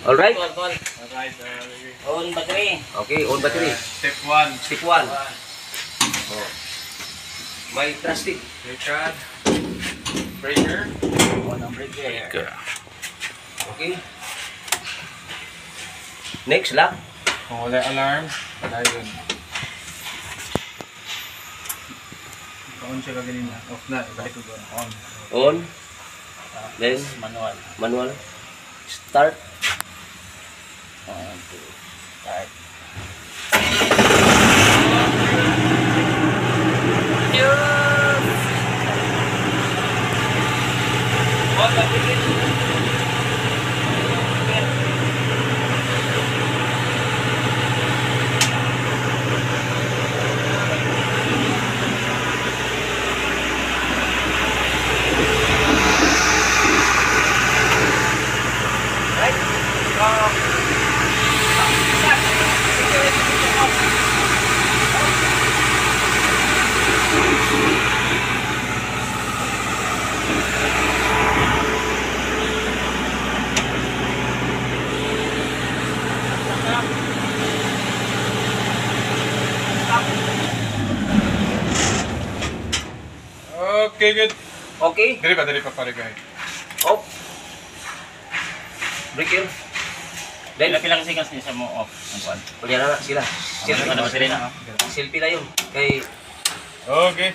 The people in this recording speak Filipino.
Alright? Alright. On battery. Okay, on battery. Step 1. Step 1. Oh. May plastic. Second. Breaker. On ang breaker. Okay. Next, lock. Kung wala alarm, wala yun. On siya kaganina. Off na. Ibalik ko doon. On. On. Then, Manual. manual. Start. 1, 2, start. On battery. Okay, good. Okay. Dali pa pare guys. Off. Breaker. Then, Pilang seconds niya sa mo off. Ang kuwan. pagyan na sila. Ano ba sila na? Selfie na yun. Kay Okay.